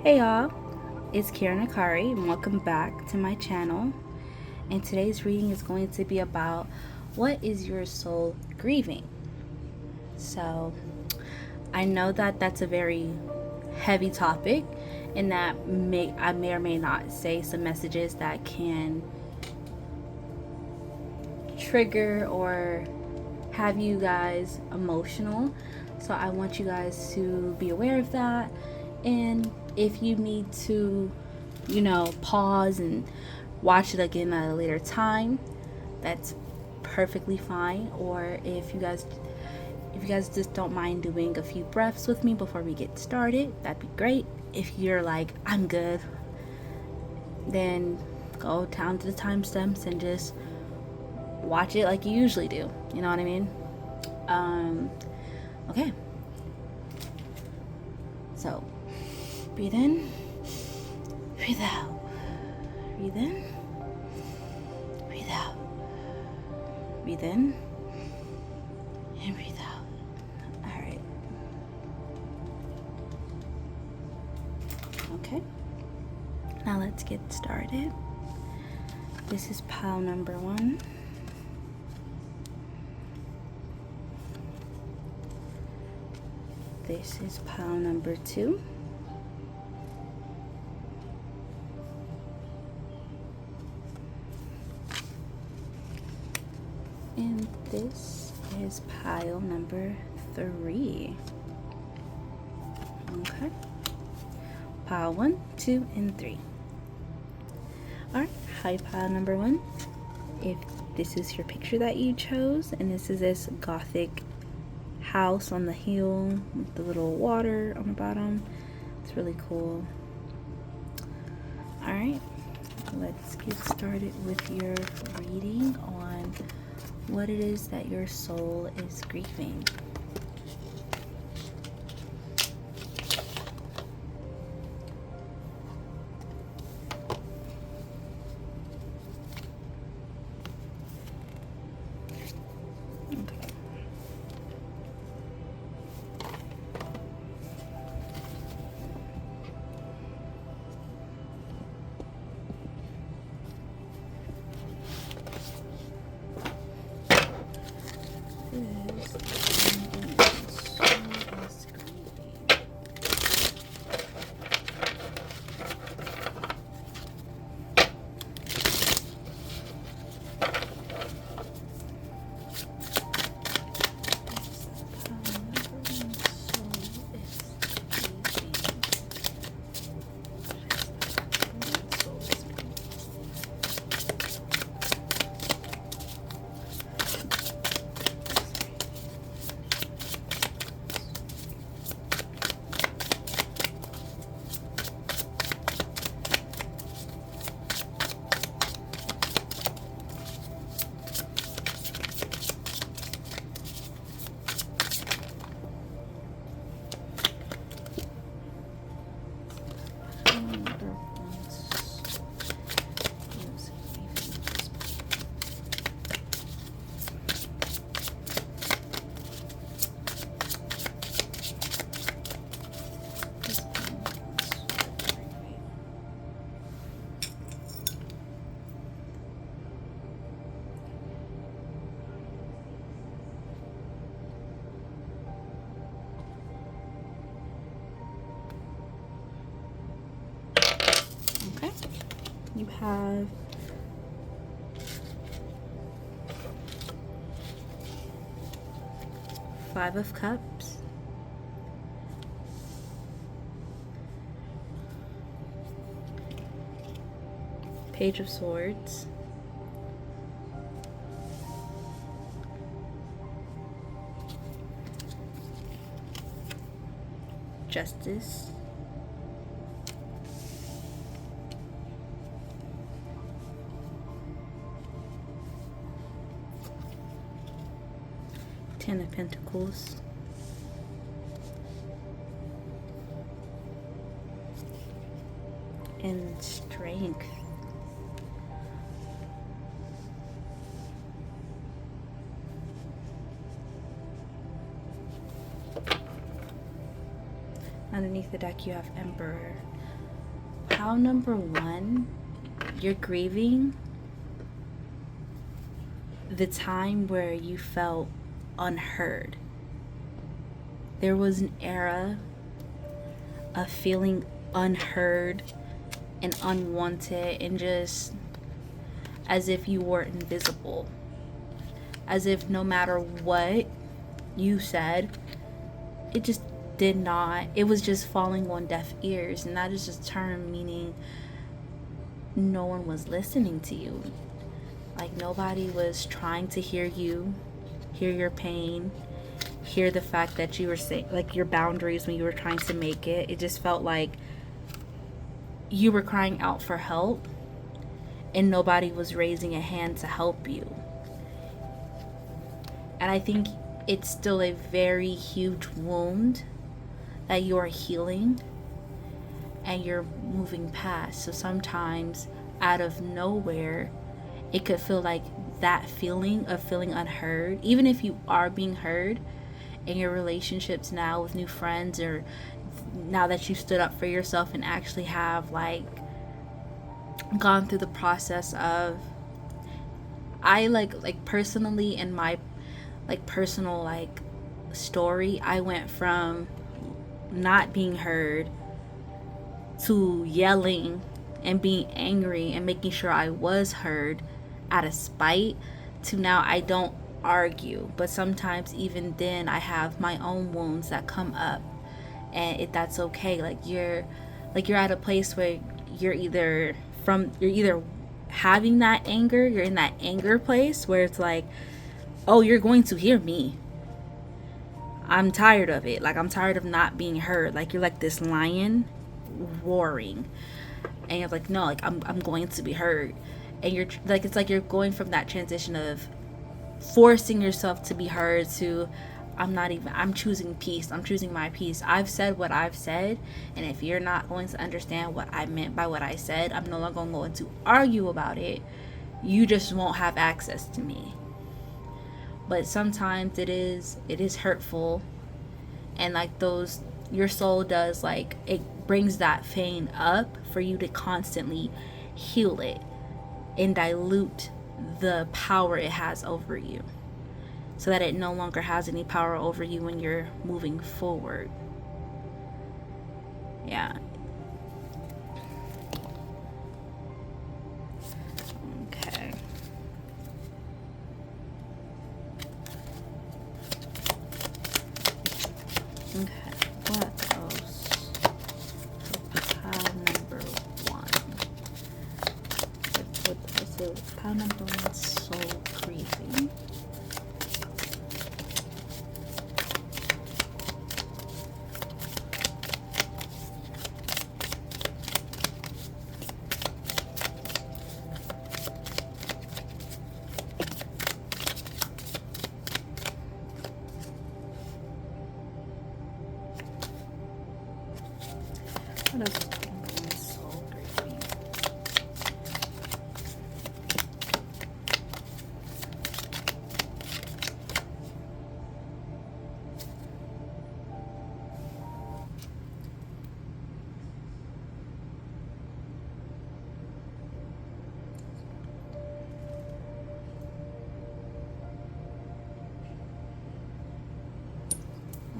Hey y'all, it's Karen Akari and welcome back to my channel. And today's reading is going to be about what is your soul grieving? So I know that that's a very heavy topic and that I may or may not say some messages that can trigger or have you guys emotional. So I want you guys to be aware of that, and if you need to, pause and watch it again at a later time, that's perfectly fine. Or if you guys just don't mind doing a few breaths with me before we get started, that'd be great. If you're like, I'm good, then go down to the timestamps and just watch it like you usually do. You know what I mean? Okay. So, breathe in, breathe out. Breathe in, breathe out. Breathe in, and breathe out. Alright. Okay. Now let's get started. This is pile number 1. This is pile number 2. And this is pile number 3. Okay. Pile 1, 2, and 3. Alright, hi pile number 1. If this is your picture that you chose, and this is this gothic house on the hill with the little water on the bottom. It's really cool. Alright, let's get started with your reading on what it is that your soul is grieving. Okay, you have Five of Cups, Page of Swords, Justice, Ten of Pentacles, and Strength. Underneath the deck you have Emperor. pile number one, you're grieving the time where you felt unheard. There was an era of feeling unheard and unwanted, and just as if you were invisible, as if no matter what you said, it just did not, it was just falling on deaf ears. And that is just a term meaning no one was listening to you. Like, nobody was trying to hear you, hear your pain, hear the fact that you were saying, like, your boundaries when you were trying to make it. It just felt like you were crying out for help and nobody was raising a hand to help you. And I think it's still a very huge wound that you are healing and you're moving past. So sometimes out of nowhere, it could feel like that feeling of feeling unheard, even if you are being heard in your relationships now with new friends, or now that you stood up for yourself and actually have like gone through the process of, I like personally in my like personal like story, I went from not being heard to yelling and being angry and making sure I was heard out of spite, to now I don't argue, but sometimes even then I have my own wounds that come up, and that's okay. Like you're at a place where you're either having that anger, you're in that anger place where it's like, oh, you're going to hear me, I'm tired of it, like I'm tired of not being heard. Like you're like this lion roaring, and you're like, no, like I'm going to be heard. And you're like, it's like you're going from that transition of forcing yourself to be heard to, I'm choosing peace, I'm choosing my peace. I've said what I've said, and if you're not going to understand what I meant by what I said, I'm no longer going to argue about it. You just won't have access to me. But sometimes it is hurtful, and like those, your soul does, like it brings that pain up for you to constantly heal it and dilute the power it has over you, so that it no longer has any power over you when you're moving forward. Yeah. Okay. Okay. What else? Pile number one. So pile number one, soul grieving. What else is pile number one, soul grieving?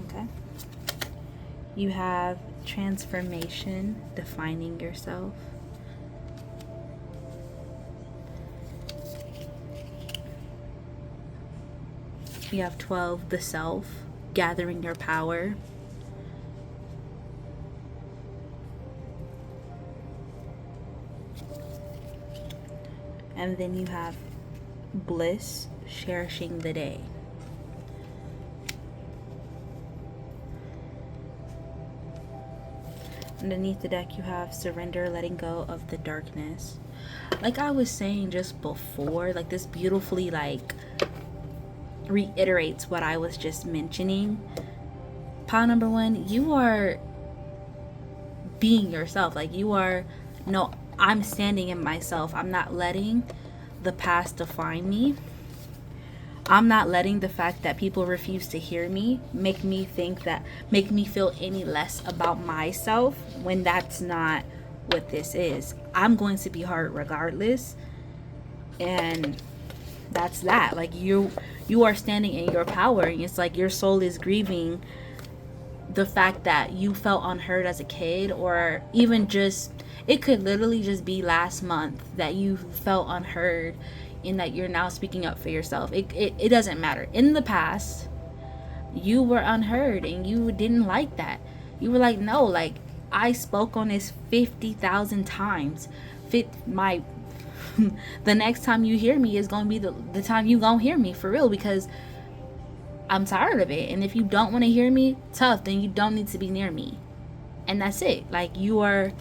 Okay. You have transformation, defining yourself. You have 12, the self, gathering your power. And then you have bliss, cherishing the day. Underneath the deck you have surrender, letting go of the darkness. Like I was saying just before, like this beautifully like reiterates what I was just mentioning. Pile number one, you are being yourself. Like you are, no, I'm standing in myself. I'm not letting the past define me. I'm not letting the fact that people refuse to hear me make me feel any less about myself, when that's not what this is. I'm going to be hurt regardless. And that's that. Like, you are standing in your power, and it's like your soul is grieving the fact that you felt unheard as a kid, or even just, it could literally just be last month that you felt unheard, and that you're now speaking up for yourself. It doesn't matter. In the past, you were unheard and you didn't like that. You were like, no, like, I spoke on this 50,000 times. My the next time you hear me is going to be the time you going to hear me for real, because I'm tired of it. And if you don't want to hear me, tough, then you don't need to be near me. And that's it. Like, you are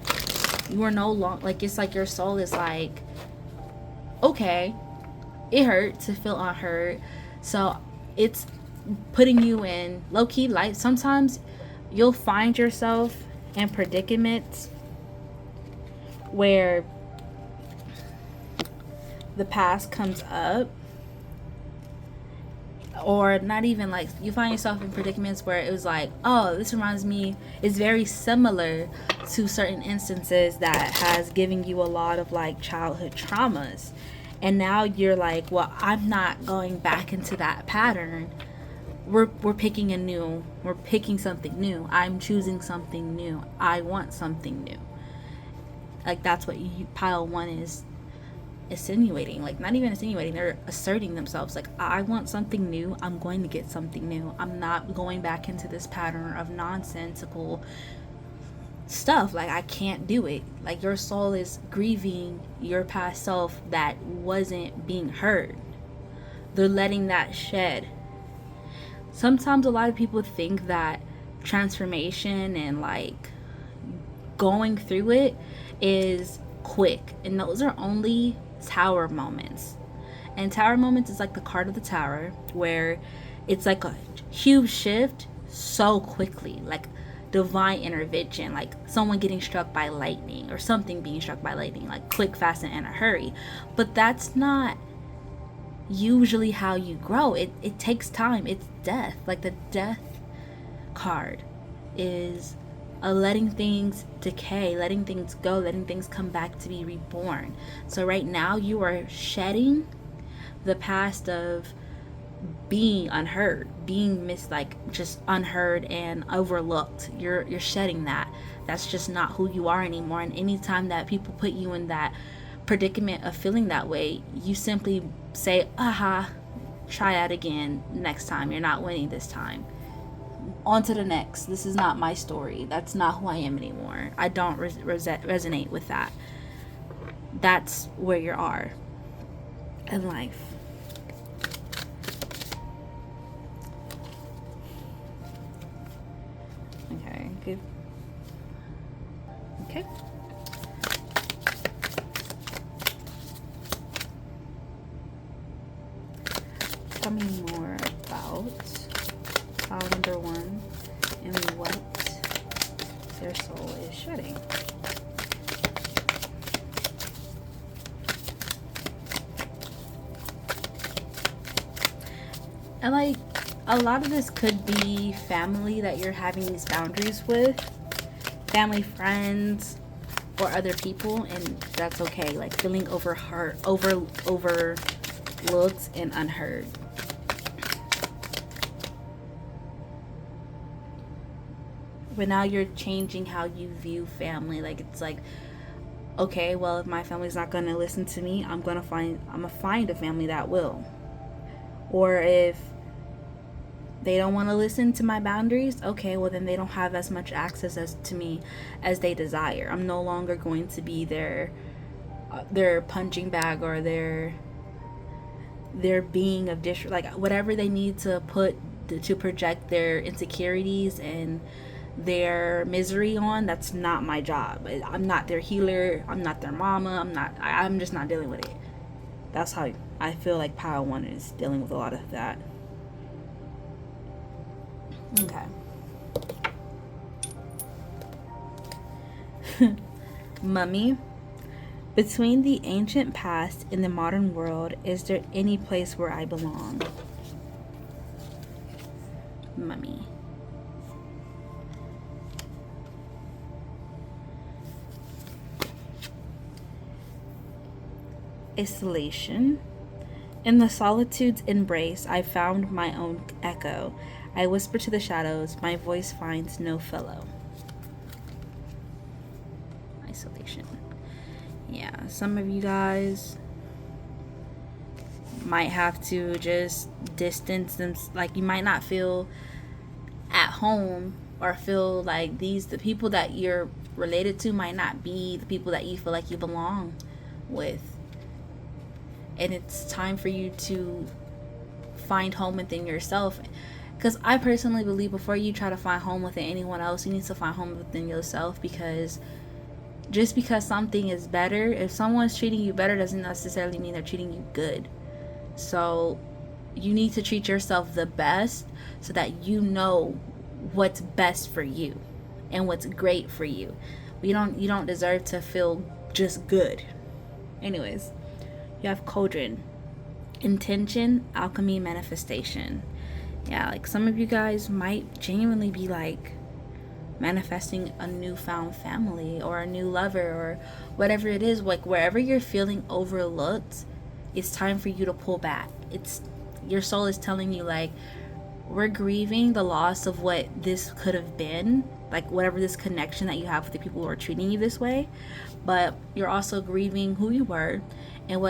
no longer, like, it's like your soul is like, okay, it hurt to feel unheard. So it's putting you in low-key life. Sometimes you'll find yourself in predicaments where the past comes up, or not even, like, you find yourself in predicaments where it was like, oh, this reminds me, it's very similar to certain instances that has given you a lot of, like, childhood traumas, and now you're like, well, I'm not going back into that pattern. We're picking something new. I'm choosing something new. I want something new. Like, that's what pile 1 is insinuating. Like, not even insinuating, they're asserting themselves. Like, I want something new. I'm going to get something new. I'm not going back into this pattern of nonsensical stuff. Like, I can't do it. Like, your soul is grieving your past self that wasn't being heard. They're letting that shed. Sometimes a lot of people think that transformation and, like, going through it is quick, and those are only tower moments. And tower moments is like the card of the tower, where it's like a huge shift so quickly, like divine intervention, like someone getting struck by lightning, or something being struck by lightning, like quick, fast, and in a hurry. But that's not usually how you grow. It takes time. It's death. Like, the death card is letting things decay, letting things go, letting things come back to be reborn. So right now you are shedding the past of being unheard, being just unheard and overlooked. You're shedding that. That's just not who you are anymore. And anytime that people put you in that predicament of feeling that way, you simply say, aha, try that again next time. You're not winning this time. On to the next. This is not my story. That's not who I am anymore. I don't resonate with that. That's where you are in life. Okay, good. Okay. Tell me more about file number 1 and what their soul is shedding. And, like, a lot of this could be family that you're having these boundaries with, family, friends, or other people, and that's okay. Like, feeling overlooked and unheard. But now you're changing how you view family. Like, it's like, okay, well, if my family's not going to listen to me, I'm gonna find a family that will. Or if they don't want to listen to my boundaries, okay, well, then they don't have as much access to me as they desire. I'm no longer going to be their punching bag, or their being of like, whatever they need to project their insecurities and their misery on. That's not my job. I'm not their healer. I'm not their mama. I'm just not dealing with it. That's how I feel like Pile 1 is dealing with a lot of that. Okay. Mummy, between the ancient past and the modern world, is there any place where I belong? Mummy. isolation. In the solitude's embrace, I found my own echo. I whisper to the shadows, my voice finds no fellow. Isolation. Yeah, some of you guys might have to just distance them. Like, you might not feel at home or feel like the people that you're related to might not be the people that you feel like you belong with. And it's time for you to find home within yourself. Because I personally believe before you try to find home within anyone else, you need to find home within yourself. Because just because something is better, if someone's treating you better, doesn't necessarily mean they're treating you good. So you need to treat yourself the best so that you know what's best for you and what's great for you. You don't deserve to feel just good. Anyways, you have cauldron. Intention, alchemy, manifestation. Yeah, like some of you guys might genuinely be like manifesting a newfound family or a new lover or whatever it is. Like wherever you're feeling overlooked, it's time for you to pull back. It's your soul is telling you, like, we're grieving the loss of what this could have been, like whatever this connection that you have with the people who are treating you this way, but you're also grieving who you were and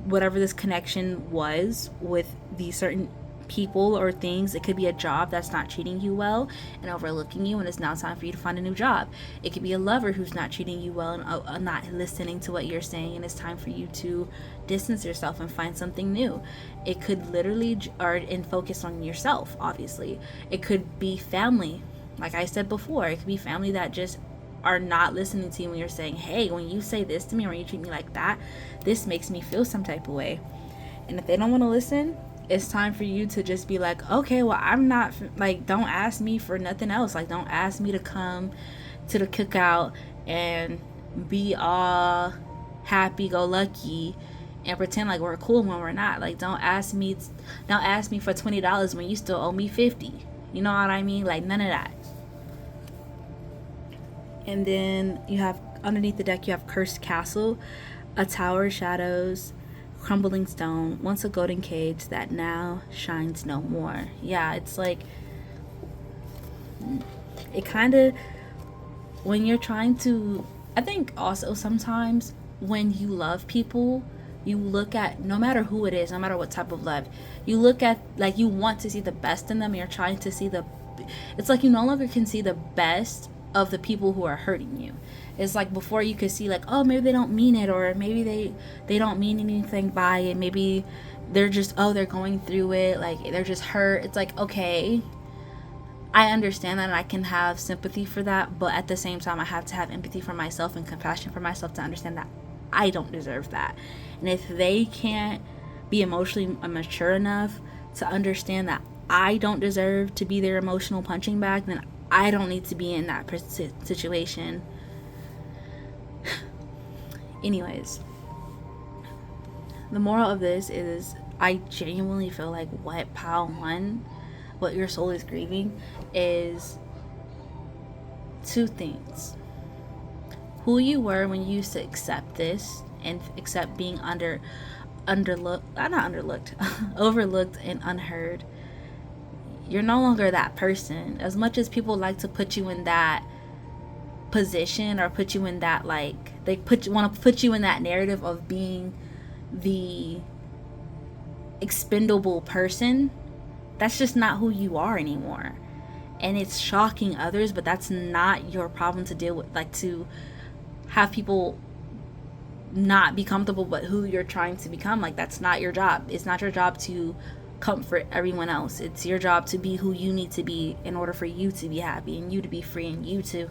whatever this connection was with these certain people or things. It could be a job that's not treating you well and overlooking you, and it's now time for you to find a new job. It could be a lover who's not treating you well and not listening to what you're saying, and it's time for you to distance yourself and find something new. It could literally and focus on yourself. Obviously, it could be family, like I said before. It could be family that just are not listening to you when you're saying, hey, when you say this to me or when you treat me like that, this makes me feel some type of way. And if they don't want to listen, it's time for you to just be like, okay, well, I'm not, like, don't ask me for nothing else. Like, don't ask me to come to the cookout and be all happy-go-lucky and pretend like we're cool when we're not. Like, don't ask me for $20 when you still owe me $50. You know what I mean? Like, none of that. And then you have, underneath the deck, you have Cursed Castle, a tower, shadows, crumbling stone, once a golden cage that now shines no more. Yeah, it's like, it kind of, when you're trying to, I think also sometimes when you love people, you look at, no matter who it is, no matter what type of love, you look at, like, you want to see the best in them, and you're trying to see it's like you no longer can see the best of the people who are hurting you. It's like before you could see, like, oh, maybe they don't mean it, or maybe they don't mean anything by it, maybe they're just, oh, they're going through it, like they're just hurt. It's like, okay, I understand that and I can have sympathy for that, but at the same time I have to have empathy for myself and compassion for myself to understand that I don't deserve that. And if they can't be emotionally mature enough to understand that I don't deserve to be their emotional punching bag, then I don't need to be in that situation. Anyways, the moral of this is, I genuinely feel like what pile one, what your soul is grieving, is two things. Who you were when you used to accept this and accept being overlooked and unheard. You're no longer that person. As much as people like to put you in that position or put you in that, like, they want to put you in that narrative of being the expendable person, that's just not who you are anymore. And it's shocking others, but that's not your problem to deal with. Like, to have people not be comfortable with who you're trying to become, like, that's not your job. It's not your job to comfort everyone else. It's your job to be who you need to be in order for you to be happy and you to be free and you to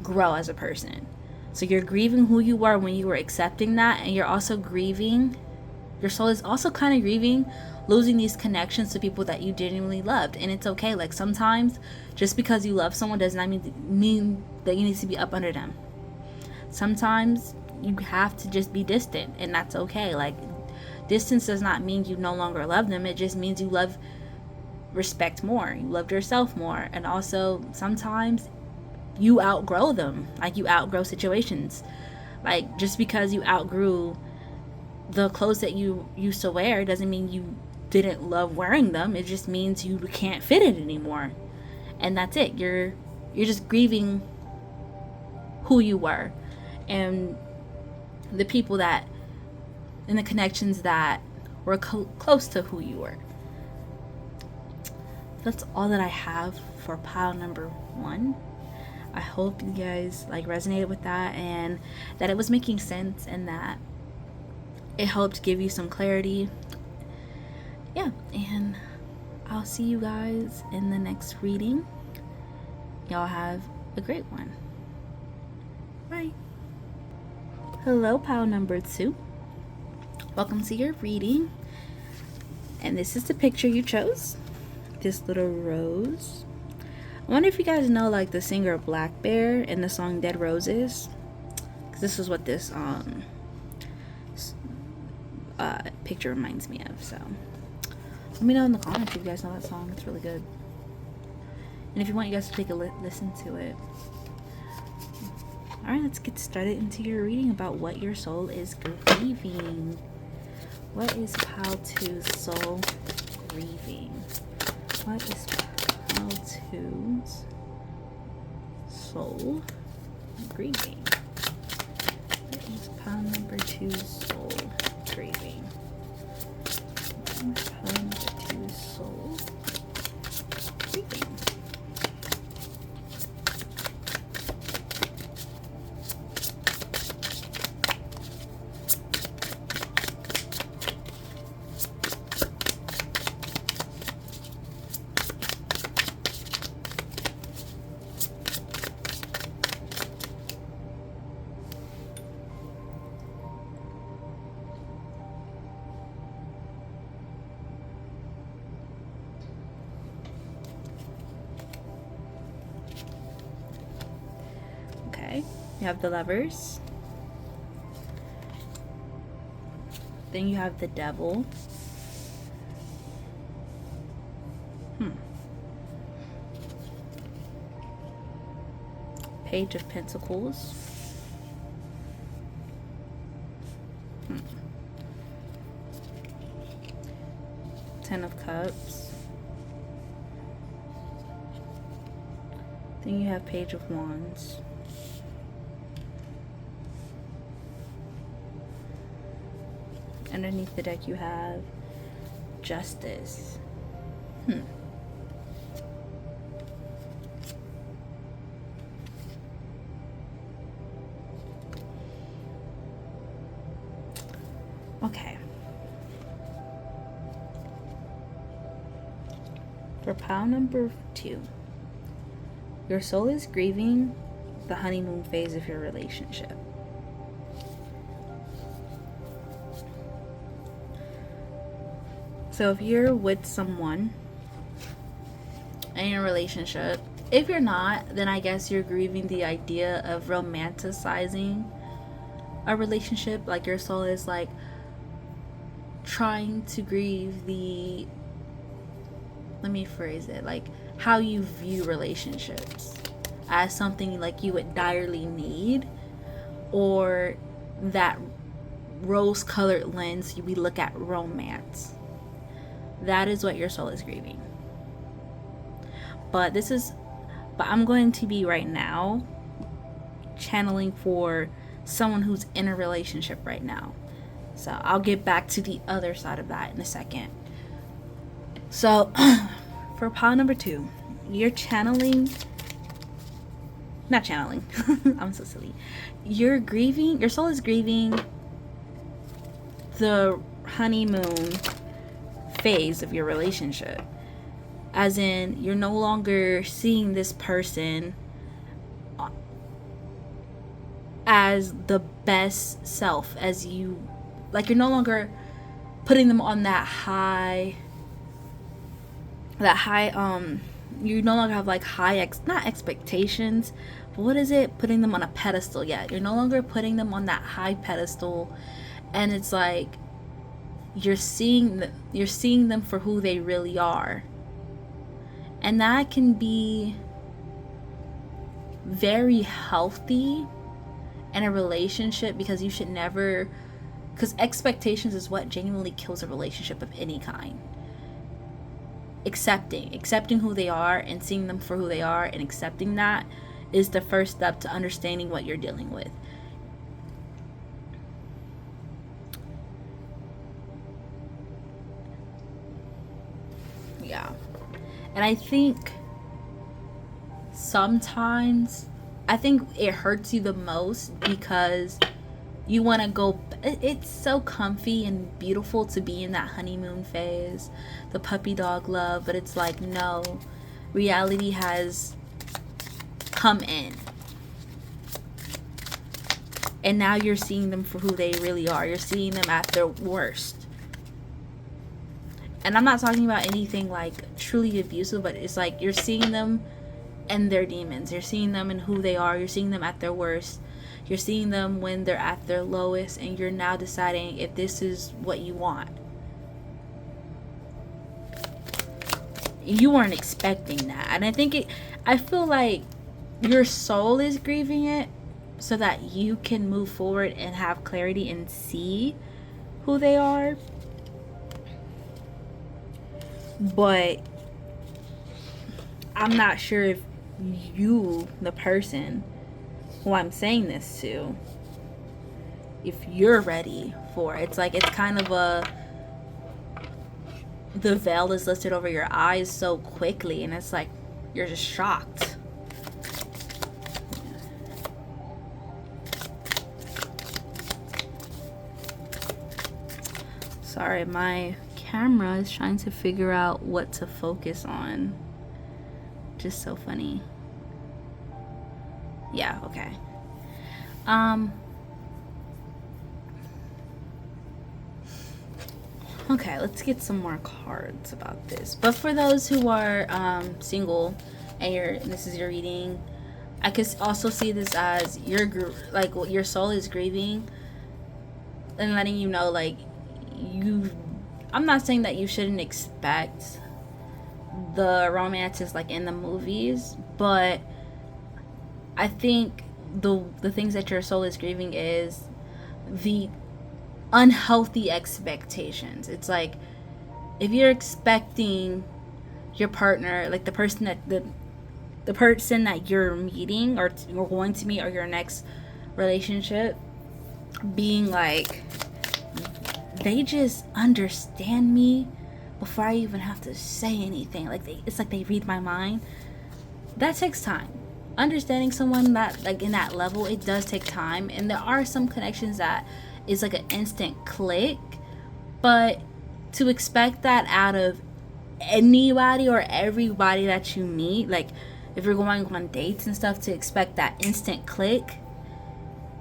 grow as a person. So you're grieving who you were when you were accepting that, and you're also grieving, your soul is also kind of grieving losing these connections to people that you genuinely loved. And it's okay. Like, sometimes just because you love someone does not mean that you need to be up under them. Sometimes you have to just be distant, and that's okay. Like, distance does not mean you no longer love them. It just means you respect more. You loved yourself more. And also, sometimes you outgrow them. Like, you outgrow situations. Like, just because you outgrew the clothes that you used to wear doesn't mean you didn't love wearing them. It just means you can't fit it anymore. And that's it. You're just grieving who you were and the people that and the connections that were close to who you were. That's all that I have for pile number 1. I hope you guys like resonated with that and that it was making sense and that it helped give you some clarity. Yeah, and I'll see you guys in the next reading. Y'all have a great one. Bye. Hello, pile number 2. Welcome to your reading. And this is the picture you chose. This little rose. I wonder if you guys know like the singer Black Bear in the song Dead Roses. Because this is what this picture reminds me of. So let me know in the comments if you guys know that song. It's really good. And if you want, you guys to take a listen to it. Alright, let's get started into your reading about what your soul is grieving. What is pile 2's soul grieving? What is pile 2's soul grieving? What is pile number 2's soul grieving? What is pile number 2's soul grieving? You have the Lovers. Then you have the Devil. Page of Pentacles. Ten of Cups. Then you have Page of Wands. Underneath the deck you have Justice. Okay. For pile number 2, your soul is grieving the honeymoon phase of your relationship. So if you're with someone in a relationship, if you're not, then I guess you're grieving the idea of romanticizing a relationship. Like your soul is like trying to grieve the, let me phrase it, like how you view relationships as something like you would direly need, or that rose-colored lens we look at romance. That is what your soul is grieving. But I'm going to be right now channeling for someone who's in a relationship right now. So I'll get back to the other side of that in a second. So for pile number 2, you're not channeling. I'm so silly. You're grieving, your soul is grieving the honeymoon phase of your relationship, as in you're no longer seeing this person as the best self as you like. You're no longer putting them on that high you no longer have like not expectations, but what is it, putting them on a pedestal yet. You're no longer putting them on that high pedestal, and it's like you're seeing them for who they really are. And that can be very healthy in a relationship, because you should never Because expectations is what genuinely kills a relationship of any kind. Accepting who they are and seeing them for who they are and accepting that is the first step to understanding what you're dealing with. Yeah. And I think sometimes it hurts you the most because you want to go. It's so comfy and beautiful to be in that honeymoon phase, the puppy dog love, but it's like, no, reality has come in. And now you're seeing them for who they really are. You're seeing them at their worst. And I'm not talking about anything like truly abusive, but it's like you're seeing them and their demons. You're seeing them and who they are. You're seeing them at their worst. You're seeing them when they're at their lowest, and you're now deciding if this is what you want. You weren't expecting that. And I feel like your soul is grieving it so that you can move forward and have clarity and see who they are. But I'm not sure if you, the person who I'm saying this to, if you're ready for it. It's like, it's kind of the veil is lifted over your eyes so quickly, and it's like you're just shocked. Sorry, my camera is trying to figure out what to focus on. Just so funny. Yeah, okay. Okay, let's get some more cards about this. But for those who are single and this is your reading, I could also see this as your soul is grieving and letting you know, like, I'm not saying that you shouldn't expect the romances like in the movies, but I think the things that your soul is grieving is the unhealthy expectations. It's like, if you're expecting your partner, like the person that you're meeting or going to meet, or your next relationship, being like, they just understand me before I even have to say anything. Like, it's like they read my mind. That takes time. Understanding someone that, like, in that level, it does take time. And there are some connections that is like an instant click, but to expect that out of anybody or everybody that you meet, like if you're going on dates and stuff, to expect that instant click,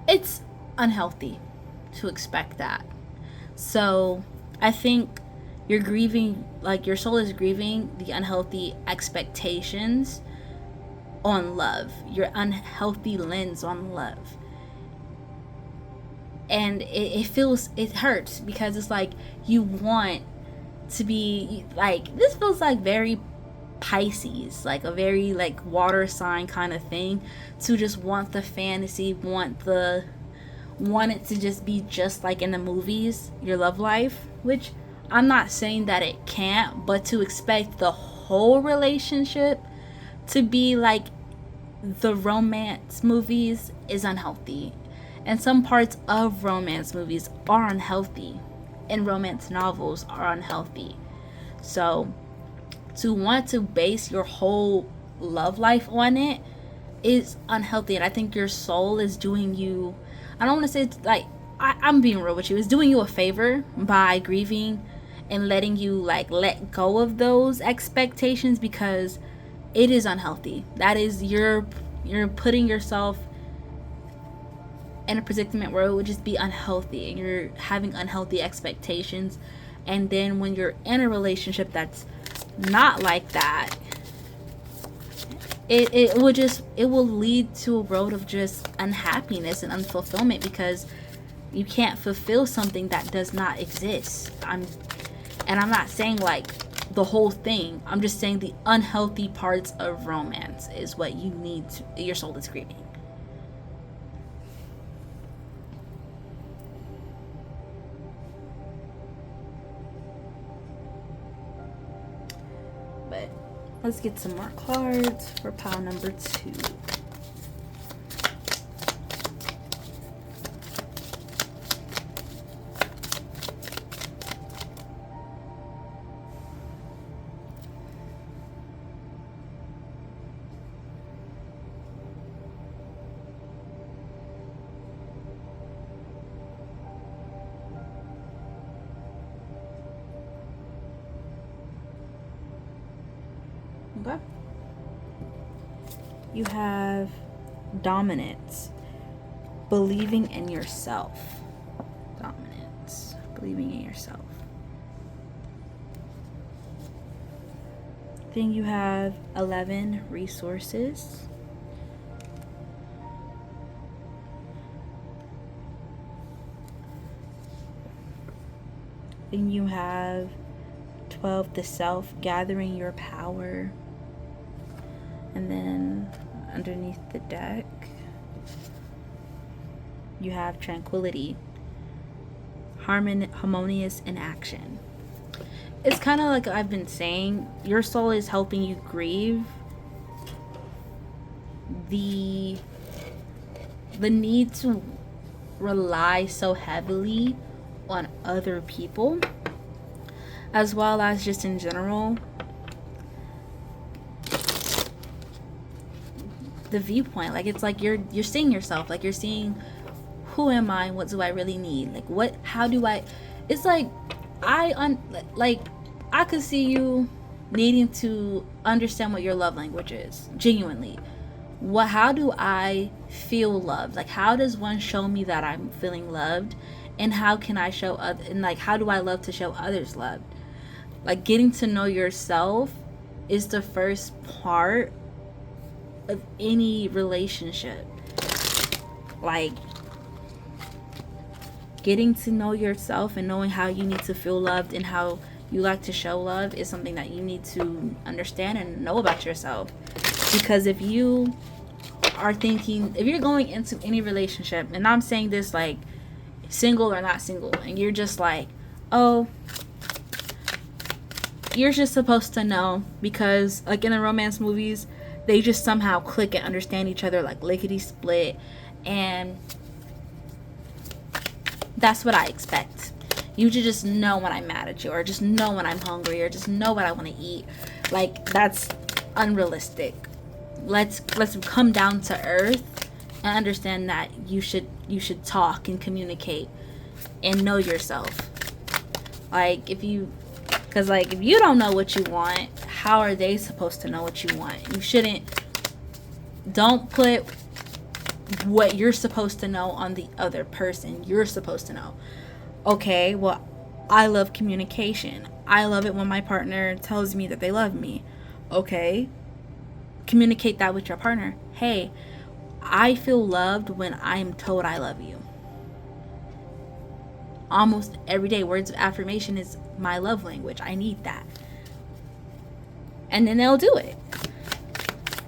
it's unhealthy to expect that. So I think you're grieving, like your soul is grieving the unhealthy expectations on love, your unhealthy lens on love. And it hurts because it's like you want to be like, this feels like very Pisces, like a very like water sign kind of thing, to just want the fantasy, want it to just be just like in the movies, your love life, which I'm not saying that it can't, but to expect the whole relationship to be like the romance movies is unhealthy. And some parts of romance movies are unhealthy, and romance novels are unhealthy. So to want to base your whole love life on it is unhealthy. And I think your soul is doing you, I don't want to say it's like, I'm being real with you, it's doing you a favor by grieving and letting you like let go of those expectations, because it is unhealthy. That is, you're putting yourself in a predicament where it would just be unhealthy, and you're having unhealthy expectations. And then when you're in a relationship that's not like that, it will lead to a road of just unhappiness and unfulfillment, because you can't fulfill something that does not exist. I'm not saying like the whole thing, I'm just saying the unhealthy parts of romance is what you need to, your soul is grieving. Let's get some more cards for pile number 2. Okay. You have dominance, believing in yourself. Dominance, believing in yourself. Then you have 11, resources. Then you have 12, the self, gathering your power. And then underneath the deck, you have tranquility, harmonious in action. It's kind of like I've been saying, your soul is helping you grieve the need to rely so heavily on other people, as well as just in general. The viewpoint, like it's like you're seeing yourself, like you're seeing, who am I, what do I really need, like how do I, it's like I could see you needing to understand what your love language is genuinely. How do I feel loved, like how does one show me that I'm feeling loved, and how can I show and like how do I love to show others loved. Like getting to know yourself is the first part of any relationship. Like getting to know yourself and knowing how you need to feel loved and how you like to show love is something that you need to understand and know about yourself. Because if you are thinking, if you're going into any relationship, and I'm saying this like single or not single, and you're just like, oh, you're just supposed to know, because like in the romance movies, they just somehow click and understand each other like lickety split, and that's what I expect. You should just know when I'm mad at you, or just know when I'm hungry, or just know what I want to eat. Like that's unrealistic. Let's come down to earth and understand that you should talk and communicate and know yourself. Like if you don't know what you want, how are they supposed to know what you want? Don't put what you're supposed to know on the other person. You're supposed to know. Okay, well, I love communication. I love it when my partner tells me that they love me. Okay, communicate that with your partner. Hey, I feel loved when I'm told I love you. Almost every day, words of affirmation is my love language. I need that. And then they'll do it.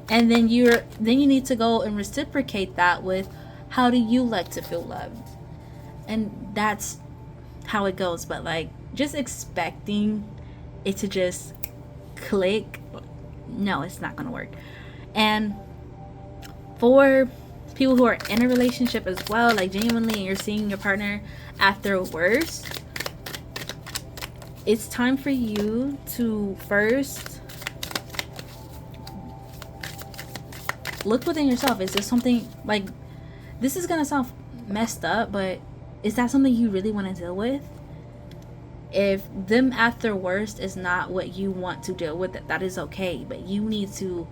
And then you need to go and reciprocate that with, how do you like to feel loved? And that's how it goes. But like just expecting it to just click, no, it's not gonna work. And for people who are in a relationship as well, like genuinely, and you're seeing your partner at their worst, it's time for you to first look within yourself. Is there something, like, this is gonna sound messed up, but is that something you really want to deal with? If them at their worst is not what you want to deal with, that is okay, but you need to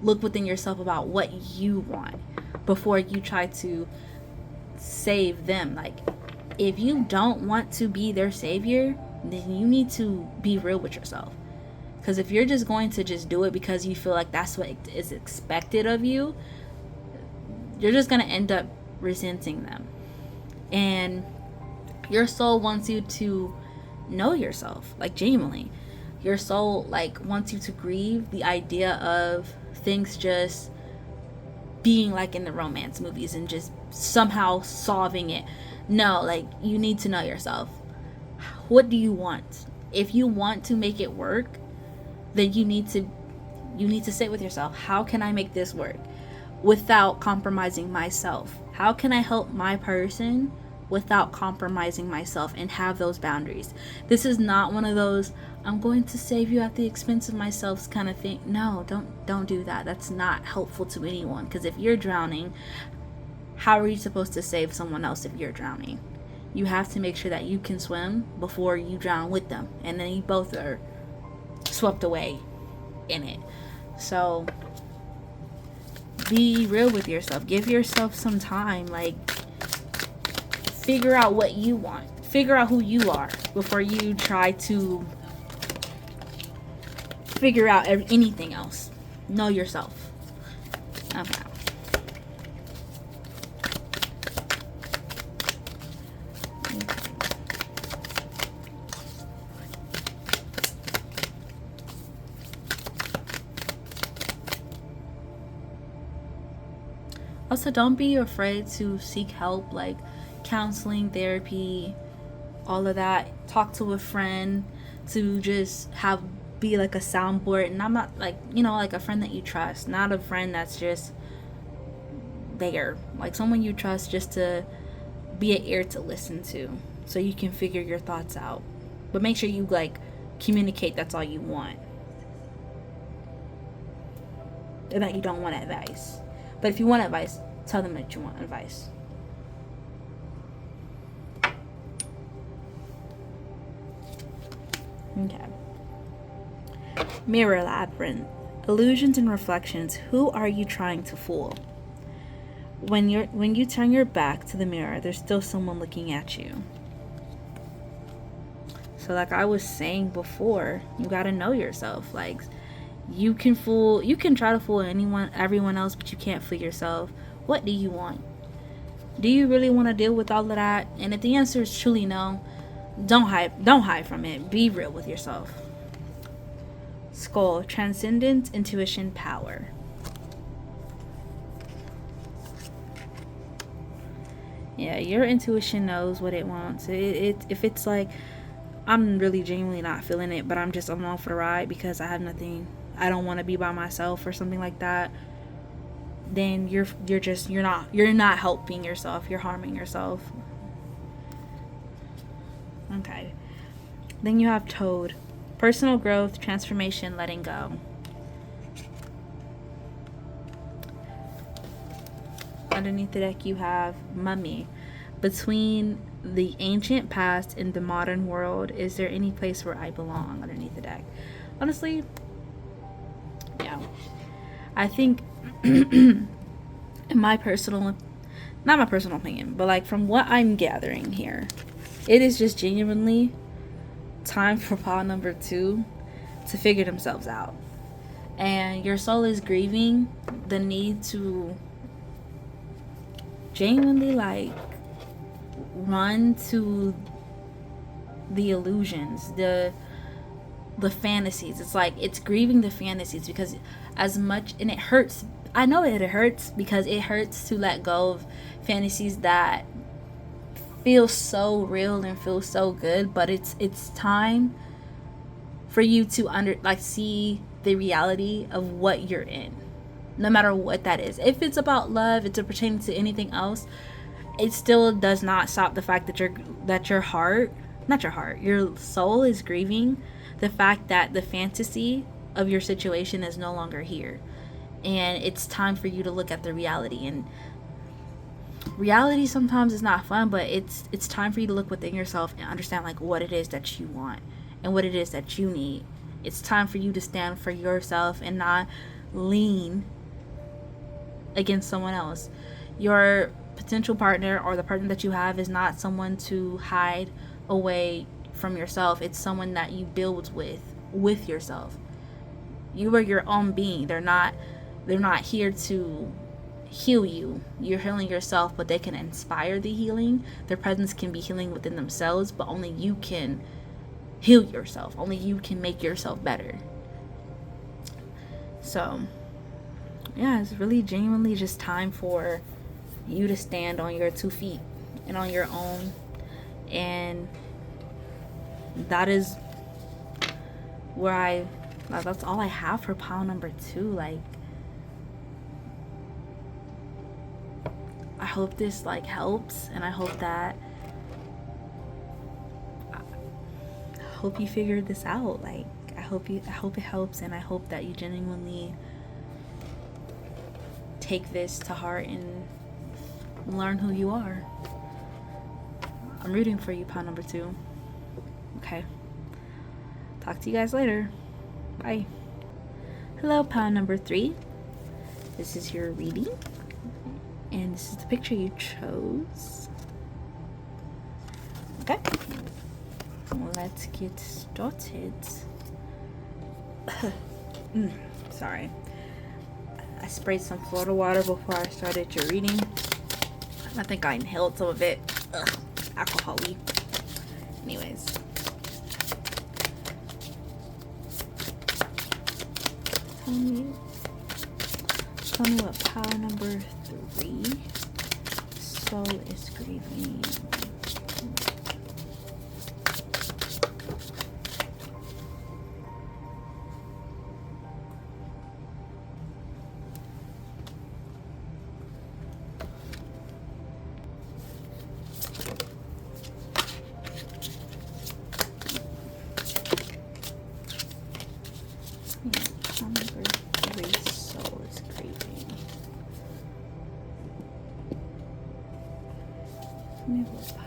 look within yourself about what you want before you try to save them. Like, if you don't want to be their savior, then you need to be real with yourself. Because if you're just going to just do it because you feel like that's what is expected of you, you're just going to end up resenting them. And your soul wants you to know yourself, like genuinely. Your soul like wants you to grieve the idea of things just being like in the romance movies and just somehow solving it. No, like you need to know yourself. What do you want? If you want to make it work, then you need to sit with yourself. How can I make this work without compromising myself? How can I help my person without compromising myself, and have those boundaries? This is not one of those I'm going to save you at the expense of myself kind of thing. No, don't do that. That's not helpful to anyone, because if you're drowning, how are you supposed to save someone else if you're drowning? You have to make sure that you can swim before you drown with them, and then you both are swept away in it. So be real with yourself. Give yourself some time. Like, figure out what you want. Figure out who you are before you try to figure out anything else. Know yourself. Okay. Also, don't be afraid to seek help, like counseling, therapy, all of that. Talk to a friend, to just be like a soundboard. And I'm not like, like a friend that you trust, not a friend that's just there. Like someone you trust, just to be an ear to listen to, so you can figure your thoughts out. But make sure you like communicate that's all you want, and that you don't want advice. But if you want advice, tell them that you want advice. Okay. Mirror labyrinth. Illusions and reflections. Who are you trying to fool? When you turn your back to the mirror, there's still someone looking at you. So like I was saying before, you gotta know yourself. Like, you can try to fool everyone else, but you can't fool yourself. What do you want? Do you really want to deal with all of that? And if the answer is truly no, don't hide from it. Be real with yourself. Skull, transcendent intuition, power. Yeah, your intuition knows what it wants. If it's like, I'm really genuinely not feeling it, but I'm along for the ride because I have nothing, I don't want to be by myself or something like that, then you're not helping yourself, you're harming yourself. Okay. Then you have Toad. Personal growth, transformation, letting go. Underneath the deck you have Mummy. Between the ancient past and the modern world, is there any place where I belong? Underneath the deck. Honestly, yeah. I think in not my personal opinion, but like from what I'm gathering here, it is just genuinely time for pile number 2 to figure themselves out. And your soul is grieving the need to genuinely like run to the illusions, the fantasies. It's like it's grieving the fantasies, because as much, and it hurts, I know it hurts, because it hurts to let go of fantasies that feel so real and feel so good, but it's time for you to see the reality of what you're in, no matter what that is. If it's about love, it's pertaining to anything else, it still does not stop the fact that your soul is grieving the fact that the fantasy of your situation is no longer here. And it's time for you to look at the reality. And reality sometimes is not fun, but it's time for you to look within yourself and understand like what it is that you want and what it is that you need. It's time for you to stand for yourself and not lean against someone else. Your potential partner or the partner that you have is not someone to hide away from yourself. It's someone that you build with yourself. You are your own being. They're not here to heal you. You're healing yourself, but they can inspire the healing. Their presence can be healing within themselves, but only you can heal yourself. Only you can make yourself better. So yeah, it's really genuinely just time for you to stand on your 2 feet and on your own. And that is where I That's all I have for pile number 2. Like, I hope this like helps, and I hope you figured this out. Like, I hope it helps, and I hope that you genuinely take this to heart and learn who you are. I'm rooting for you, pile number 2. Okay. Talk to you guys later. Bye. Hello, pile number 3. This is your reading, and this is the picture you chose. Okay. Let's get started. Sorry. I sprayed some Florida water before I started your reading. I think I inhaled some of it. Alcohol-y. Anyways. Tell me what pile number 3, soul is grieving.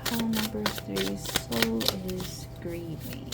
Pile number 3, soul is grieving.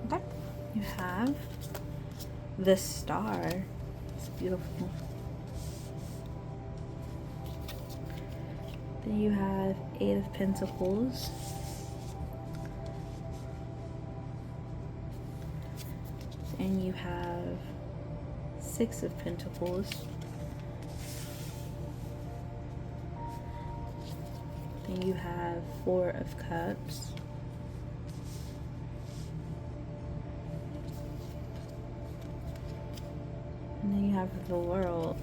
Okay. You have the Star. It's beautiful. Then you have 8 of Pentacles. And you have 6 of Pentacles. Then you have 4 of Cups. And then you have the World.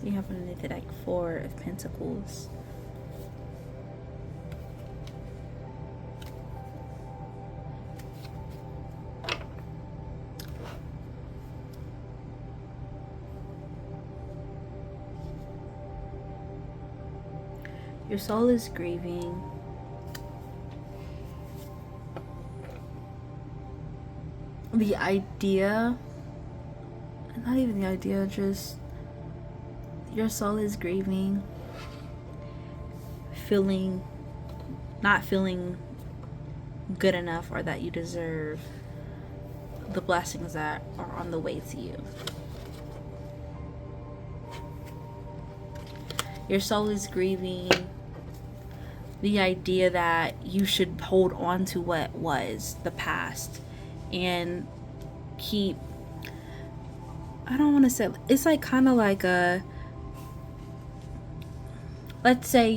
You have another like 4 of Pentacles. Your soul is grieving. The idea, not even the idea, just your soul is grieving, not feeling good enough or that you deserve the blessings that are on the way to you. Your soul is grieving the idea that you should hold on to what was the past and keep, I don't want to say, it's like kind of like a, let's say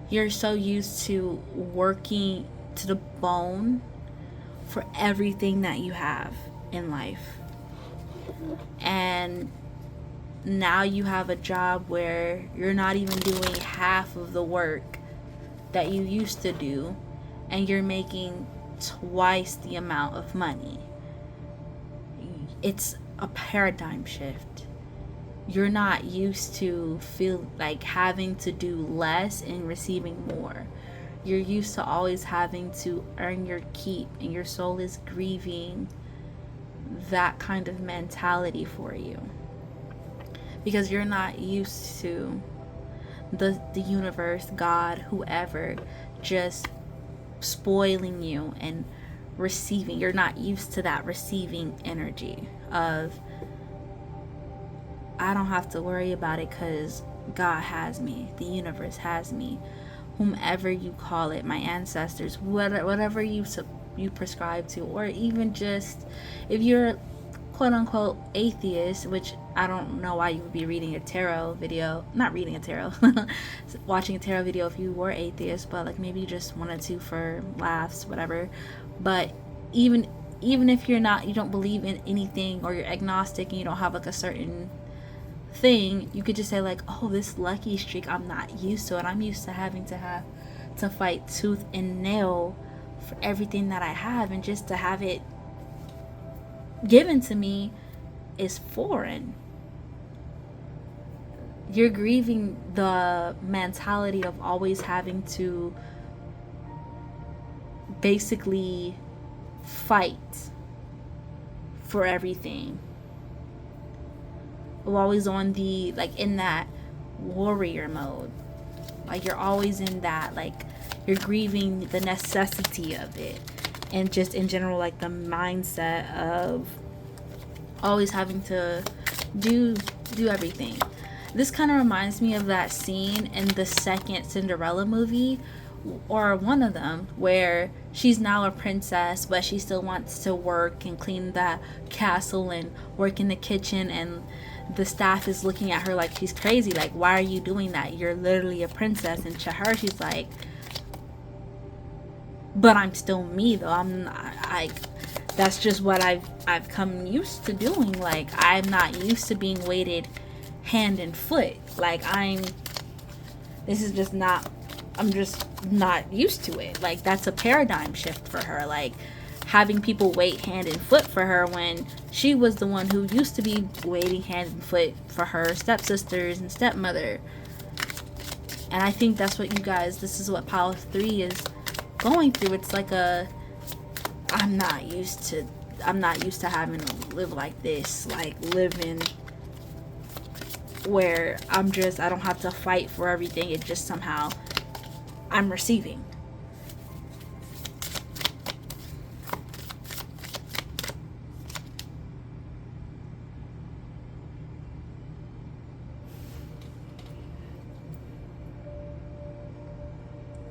you're so used to working to the bone for everything that you have in life, and now you have a job where you're not even doing half of the work that you used to do, and you're making twice the amount of money. It's a paradigm shift. You're not used to feel like having to do less and receiving more. You're used to always having to earn your keep, and your soul is grieving that kind of mentality for you, because you're not used to the universe, God, whoever, just spoiling you and receiving. You're not used to that receiving energy of, I don't have to worry about it because God has me, the universe has me, whomever you call it, my ancestors, whatever you prescribe to, or even just if you're quote unquote atheist, which I don't know why you would be reading a tarot video, not reading a tarot, watching a tarot video if you were atheist, but like maybe you just wanted to for laughs, whatever. But even if you're not, you don't believe in anything, or you're agnostic and you don't have like a certain thing, you could just say like, oh, this lucky streak, I'm not used to it. I'm used to having to fight tooth and nail for everything that I have, and just to have it given to me is foreign. You're grieving the mentality of always having to basically fight for everything. We're always on the, like, in that warrior mode. Like, you're always in that, like, you're grieving the necessity of it. And just in general, like, the mindset of always having to do everything. This kind of reminds me of that scene in the second Cinderella movie, or one of them, where she's now a princess, but she still wants to work and clean that castle and work in the kitchen, and the staff is looking at her like she's crazy. Like, why are you doing that? You're literally a princess. And to her, she's like, but I'm still me, though. That's just what I've come used to doing. Like, I'm not used to being weighted hand and foot. Like, I'm just not used to it. Like, that's a paradigm shift for her. Like, having people wait hand and foot for her, when she was the one who used to be waiting hand and foot for her stepsisters and stepmother. And I think that's what this is what Pile 3 is going through. It's like I'm not used to having to live like this, like living where I don't have to fight for everything. It just somehow I'm receiving.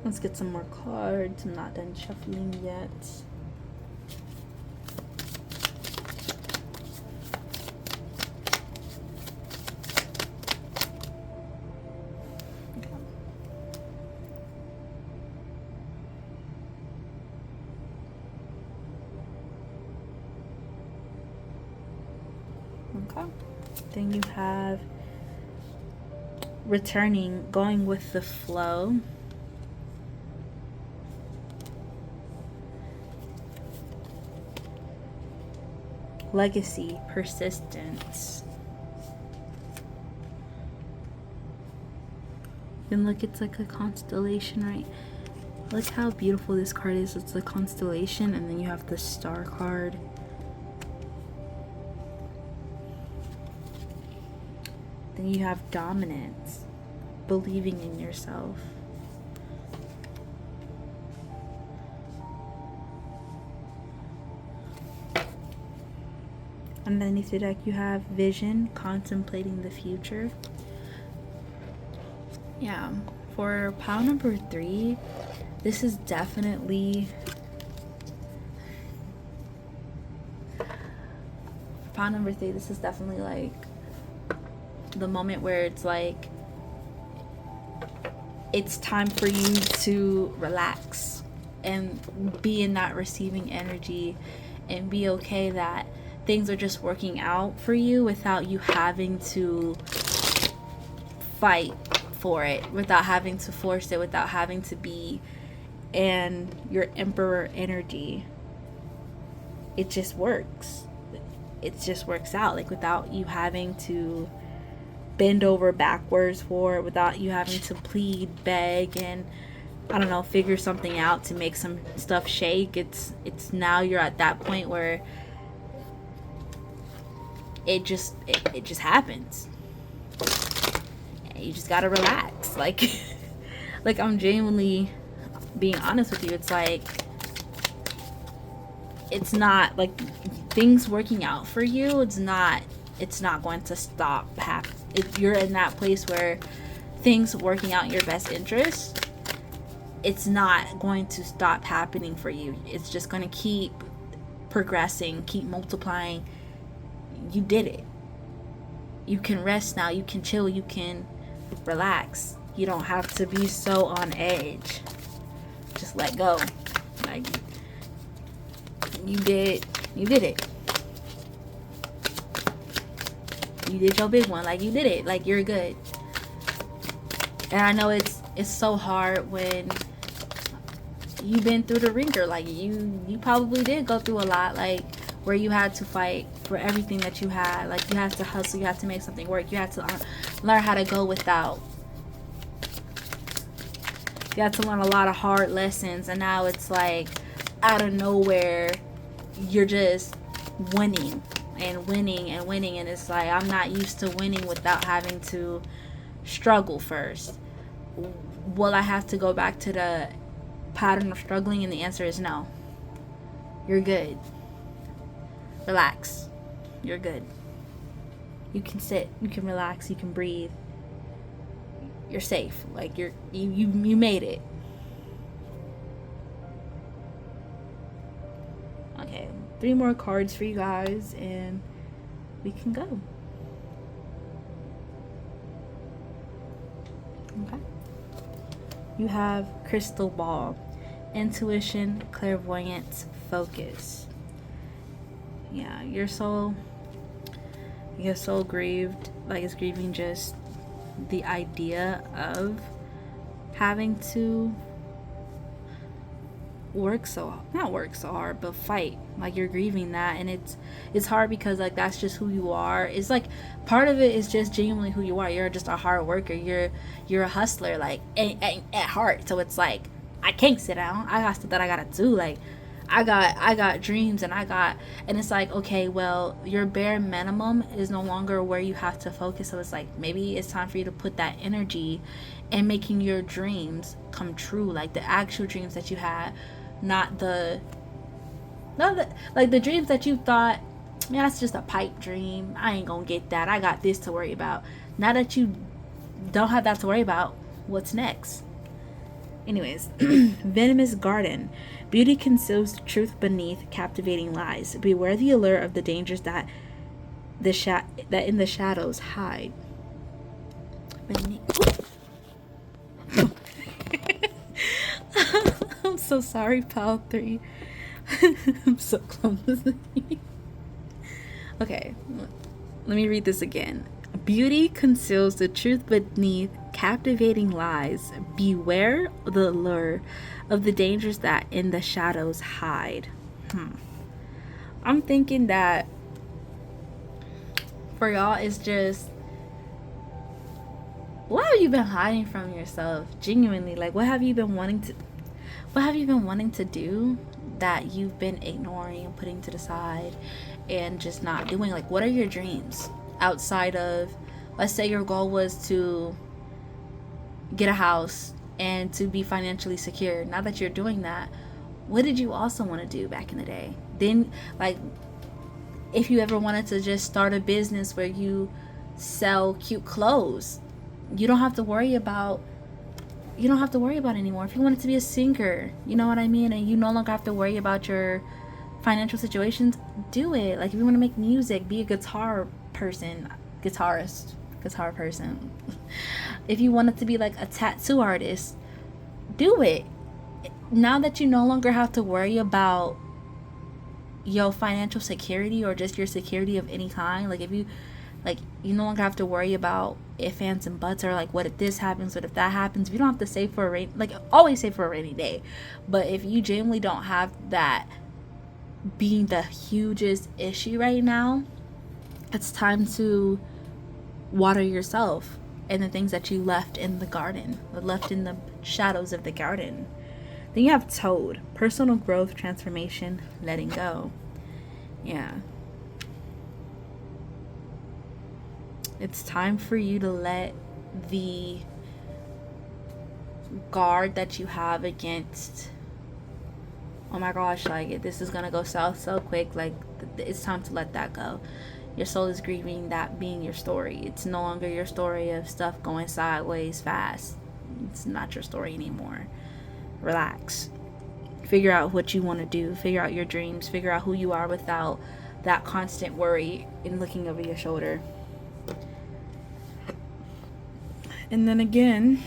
Let's get some more cards. I'm not done shuffling yet. Okay. Then you have returning, going with the flow. Legacy, persistence. And look, it's like a constellation, right? Look how beautiful this card is. It's a constellation, and then you have the star card. Then you have dominance, believing in yourself. Underneath the deck you have vision, contemplating the future. Yeah, for pile number 3, this is definitely, pile number 3, this is definitely like the moment where it's like it's time for you to relax and be in that receiving energy, and be okay that things are just working out for you without you having to fight for it, without having to force it, without having to be in your emperor energy. It just works. It just works out, like, without you having to bend over backwards for it, without you having to plead, beg, and I don't know, figure something out to make some stuff shake. It's now you're at that point where it just happens. you just gotta relax. Like, like I'm genuinely being honest with you. It's like, it's not like things working out for you. It's not going to stop happening. If you're in that place where things working out in your best interest, it's not going to stop happening for you. It's just going to keep progressing, keep multiplying. You did it. You can rest now. You can chill. You can relax. You don't have to be so on edge. Just let go. Like, you did it. You did your big one. Like, you did it. Like, you're good. And I know it's so hard when you've been through the ringer. Like, you probably did go through a lot, like, where you had to fight for everything that you had. Like, you had to hustle, you had to make something work, you had to learn how to go without. You had to learn a lot of hard lessons, and now it's like out of nowhere you're just winning and winning and winning, and it's like, I'm not used to winning without having to struggle first. Will I have to go back to the pattern of struggling? And the answer is no. You're good. Relax. You're good. You can sit, you can relax, you can breathe. You're safe. Like, you made it. Okay, 3 more cards for you guys and we can go. Okay. You have crystal ball, intuition, clairvoyance, focus. Yeah, you're so grieved. Like, it's grieving just the idea of having to not work so hard, but fight. Like, you're grieving that, and it's hard because, like, that's just who you are. It's like part of it is just genuinely who you are. You're just a hard worker. You're a hustler, like, at heart. So it's like, I can't sit down. I got stuff that I gotta do. Like, I got dreams, and it's like, okay, well, your bare minimum is no longer where you have to focus. So it's like, maybe it's time for you to put that energy in making your dreams come true, like the actual dreams that you had, not the dreams that you thought, man, that's just a pipe dream, I ain't gonna get that, I got this to worry about. Now that you don't have that to worry about, what's next? Anyways, venomous garden. Beauty conceals the truth beneath captivating lies. Beware the allure of the dangers that in the shadows hide. I'm so sorry, pal 3. I'm so clumsy. Okay, let me read this again. Beauty conceals the truth beneath captivating lies. Beware the allure of the dangers that in the shadows hide. I'm thinking that for y'all, it's just, what have you been hiding from yourself? Genuinely, like, what have you been wanting to do that you've been ignoring and putting to the side and just not doing? Like, what are your dreams outside of, let's say your goal was to get a house and to be financially secure. Now that you're doing that, what did you also want to do back in the day? Then, like, if you ever wanted to just start a business where you sell cute clothes, you don't have to worry about anymore. If you wanted to be a singer, you know what I mean, and you no longer have to worry about your financial situations, do it. Like, if you want to make music, be a guitar person. If you wanted to be like a tattoo artist, do it. Now that you no longer have to worry about your financial security or just your security of any kind, like, if you no longer have to worry about if, ands, and buts, or like, what if this happens, what if that happens. If you don't have to save for a rainy, like, always save for a rainy day, but if you genuinely don't have that being the hugest issue right now, it's time to water yourself and the things that you left in the garden, or left in the shadows of the garden. Then you have Toad, personal growth, transformation, letting go. Yeah. It's time for you to let the guard that you have against, oh my gosh, like this is gonna go south so quick, like it's time to let that go. Your soul is grieving that being your story. It's no longer your story of stuff going sideways fast. It's not your story anymore. Relax. Figure out what you want to do. Figure out your dreams. Figure out who you are without that constant worry and looking over your shoulder. And then again,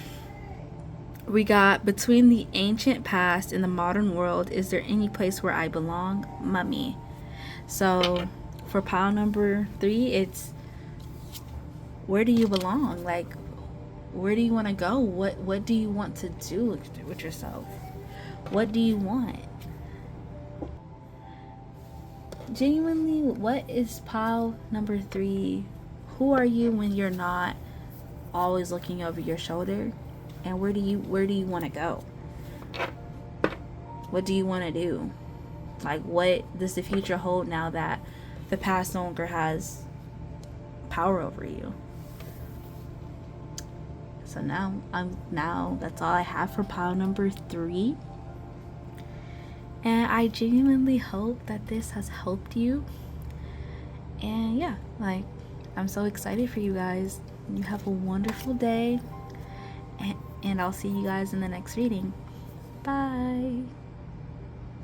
we got between the ancient past and the modern world, is there any place where I belong? Mummy. So for pile number 3, it's where do you belong? Like, where do you want to go? What do you want to do with yourself? What do you want? Genuinely, what is pile number 3? Who are you when you're not always looking over your shoulder? And where do you want to go? What do you want to do? Like, what does the future hold now that the past no longer has power over you? So now that's all I have for pile number 3. And I genuinely hope that this has helped you. And yeah, like, I'm so excited for you guys. You have a wonderful day. And I'll see you guys in the next reading. Bye.